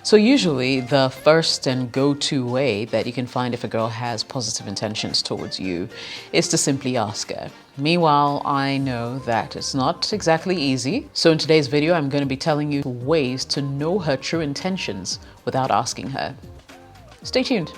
So usually the first and go-to way that you can find if a girl has positive intentions towards you is to simply ask her. Meanwhile, I know that it's not exactly easy. So in today's video, I'm going to be telling you ways to know her true intentions without asking her. Stay tuned.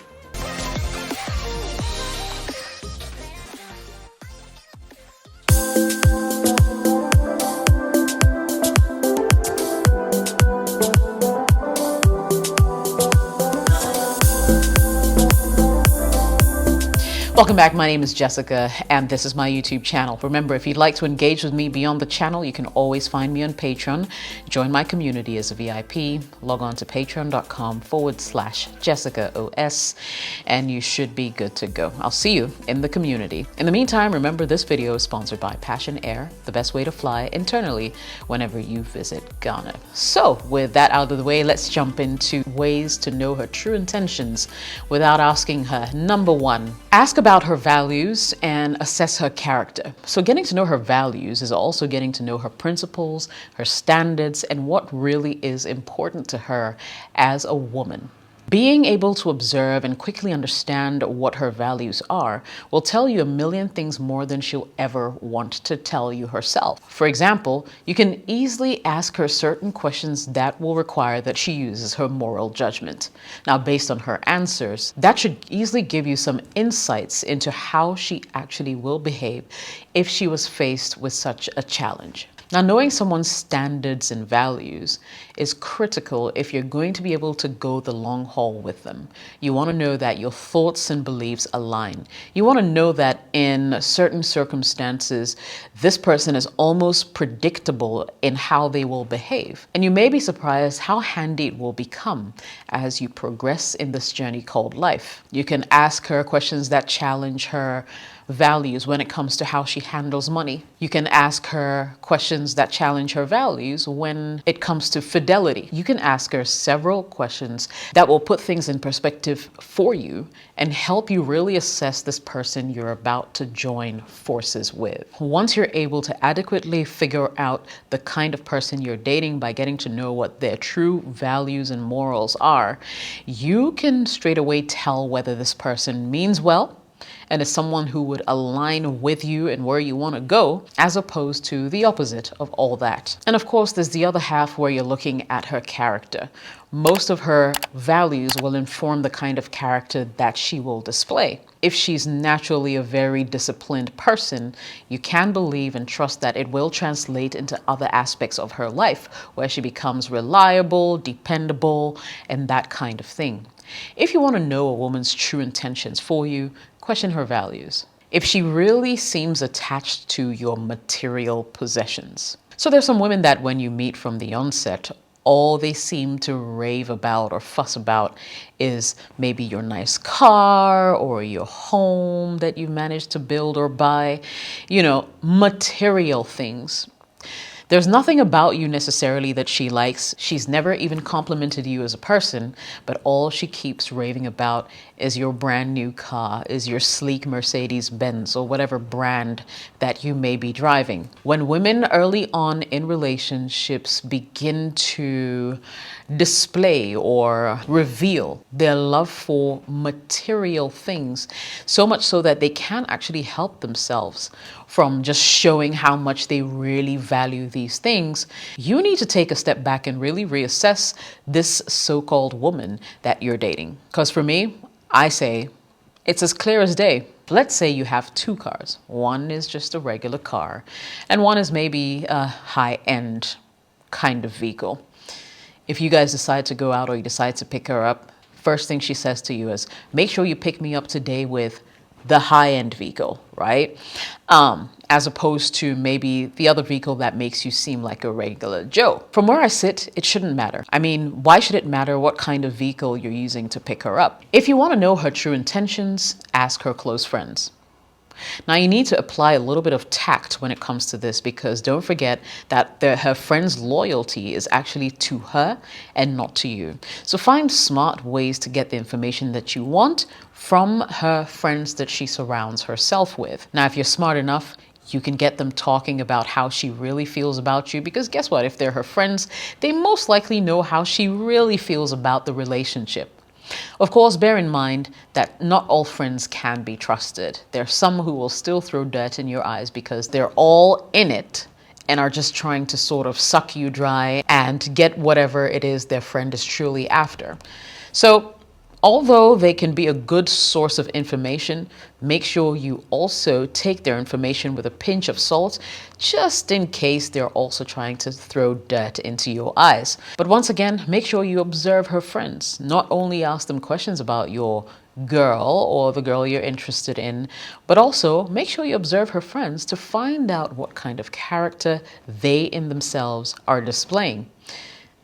Welcome back, my name is Jessica and this is my YouTube channel. Remember, if you'd like to engage with me beyond the channel, you can always find me on Patreon. Join my community as a VIP, log on to patreon.com/JessicaOS and you should be good to go. I'll see you in the community. In the meantime, remember this video is sponsored by Passion Air, the best way to fly internally whenever you visit Ghana. So with that out of the way, let's jump into ways to know her true intentions without asking her. Number one, ask about her values and assess her character. So getting to know her values is also getting to know her principles, her standards, and what really is important to her as a woman. Being able to observe and quickly understand what her values are will tell you a million things more than she'll ever want to tell you herself. For example, you can easily ask her certain questions that will require that she uses her moral judgment. Now, based on her answers, that should easily give you some insights into how she actually will behave if she was faced with such a challenge. Now, knowing someone's standards and values is critical if you're going to be able to go the long haul with them. You want to know that your thoughts and beliefs align. You want to know that in certain circumstances, this person is almost predictable in how they will behave. And you may be surprised how handy it will become as you progress in this journey called life. You can ask her questions that challenge her values when it comes to how she handles money. You can ask her questions that challenge her values when it comes to fidelity. You can ask her several questions that will put things in perspective for you and help you really assess this person you're about to join forces with. Once you're able to adequately figure out the kind of person you're dating by getting to know what their true values and morals are, you can straight away tell whether this person means well and is someone who would align with you and where you want to go, as opposed to the opposite of all that. And of course, there's the other half where you're looking at her character. Most of her values will inform the kind of character that she will display. If she's naturally a very disciplined person, you can believe and trust that it will translate into other aspects of her life, where she becomes reliable, dependable, and that kind of thing. If you want to know a woman's true intentions for you, question her values. If she really seems attached to your material possessions. So there's some women that when you meet from the onset, all they seem to rave about or fuss about is maybe your nice car or your home that you've managed to build or buy, material things. There's nothing about you necessarily that she likes. She's never even complimented you as a person, but all she keeps raving about is your brand new car, is your sleek Mercedes-Benz or whatever brand that you may be driving. When women early on in relationships begin to display or reveal their love for material things, so much so that they can't actually help themselves from just showing how much they really value these things, you need to take a step back and really reassess this so-called woman that you're dating. Because for me, I say it's as clear as day. Let's say you have two cars. One is just a regular car, and one is maybe a high-end kind of vehicle. If you guys decide to go out or you decide to pick her up, first thing she says to you is, make sure you pick me up today with the high-end vehicle, right? As opposed to maybe the other vehicle that makes you seem like a regular Joe. From where I sit, it shouldn't matter. I mean, why should it matter what kind of vehicle you're using to pick her up? If you want to know her true intentions, ask her close friends. Now, you need to apply a little bit of tact when it comes to this, because don't forget that her friend's loyalty is actually to her and not to you. So find smart ways to get the information that you want from her friends that she surrounds herself with. Now, if you're smart enough, You can get them talking about how she really feels about you, because guess what? If they're her friends, they most likely know how she really feels about the relationship. Of course, bear in mind that not all friends can be trusted. There are some who will still throw dirt in your eyes because they're all in it and are just trying to sort of suck you dry and get whatever it is their friend is truly after. So, although they can be a good source of information, make sure you also take their information with a pinch of salt, just in case they're also trying to throw dirt into your eyes. But once again, make sure you observe her friends. Not only ask them questions about your girl or the girl you're interested in, but also make sure you observe her friends to find out what kind of character they in themselves are displaying.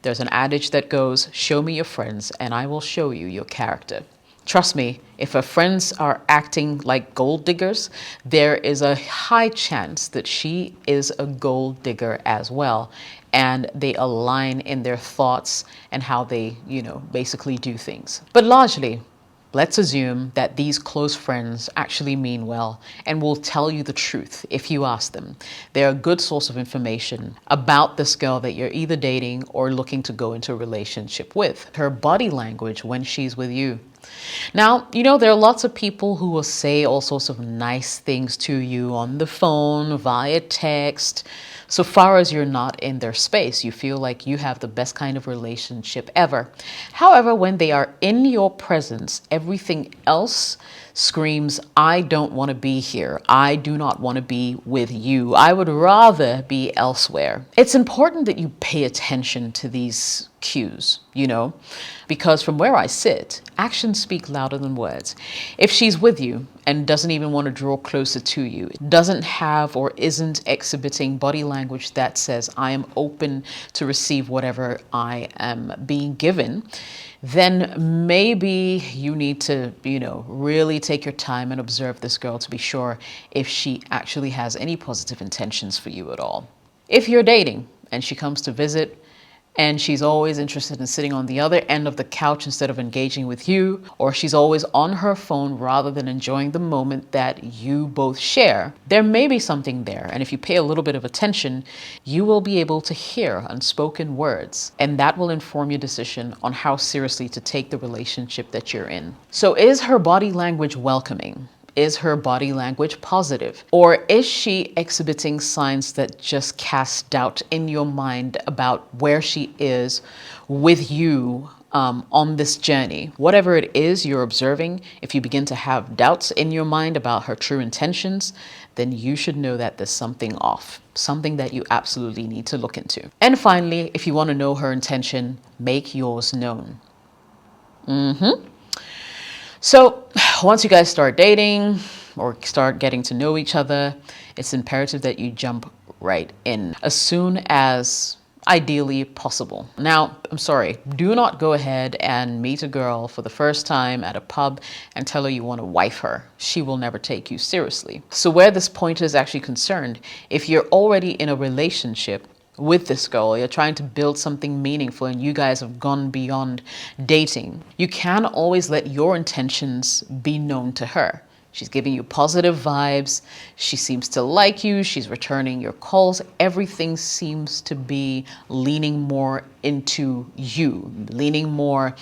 There's an adage that goes, show me your friends and I will show you your character. Trust me, if her friends are acting like gold diggers, there is a high chance that she is a gold digger as well. And they align in their thoughts and how they, basically do things. But largely, let's assume that these close friends actually mean well and will tell you the truth if you ask them. They're a good source of information about this girl that you're either dating or looking to go into a relationship with. Her body language when she's with you. Now, there are lots of people who will say all sorts of nice things to you on the phone, via text. So far as you're not in their space, you feel like you have the best kind of relationship ever. However, when they are in your presence, everything else screams, I don't want to be here. I do not want to be with you. I would rather be elsewhere. It's important that you pay attention to these cues, because from where I sit, actions speak louder than words. If she's with you and doesn't even want to draw closer to you, doesn't have or isn't exhibiting body language that says, I am open to receive whatever I am being given, then maybe you need to, really take your time and observe this girl to be sure if she actually has any positive intentions for you at all. If you're dating and she comes to visit, and she's always interested in sitting on the other end of the couch instead of engaging with you, or she's always on her phone rather than enjoying the moment that you both share, there may be something there. And if you pay a little bit of attention, you will be able to hear unspoken words, and that will inform your decision on how seriously to take the relationship that you're in. So is her body language welcoming? Is her body language positive? Or is she exhibiting signs that just cast doubt in your mind about where she is with you on this journey? Whatever it is you're observing, if you begin to have doubts in your mind about her true intentions, then you should know that there's something off, something that you absolutely need to look into. And finally, if you want to know her intention, make yours known. So once you guys start dating or start getting to know each other, it's imperative that you jump right in as soon as ideally possible. Now, I'm sorry, do not go ahead and meet a girl for the first time at a pub and tell her you want to wife her. She will never take you seriously. So where this point is actually concerned, if you're already in a relationship with this girl, you're trying to build something meaningful and you guys have gone beyond dating, you can always let your intentions be known to her. She's giving you positive vibes. She seems to like you. She's returning your calls. Everything seems to be leaning more into you, leaning more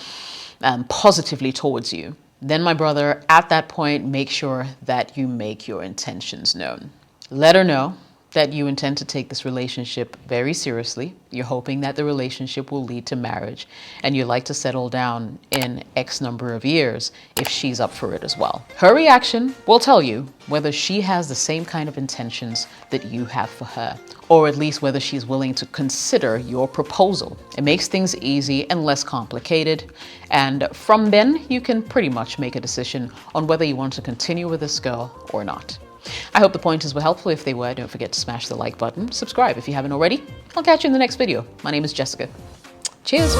positively towards you. Then, my brother, at that point, make sure that you make your intentions known. Let her know that you intend to take this relationship very seriously. You're hoping that the relationship will lead to marriage, and you'd like to settle down in X number of years if she's up for it as well. Her reaction will tell you whether she has the same kind of intentions that you have for her, or at least whether she's willing to consider your proposal. It makes things easy and less complicated, and from then you can pretty much make a decision on whether you want to continue with this girl or not. I hope the pointers were helpful. If they were, don't forget to smash the like button. Subscribe if you haven't already. I'll catch you in the next video. My name is Jessica. Cheers.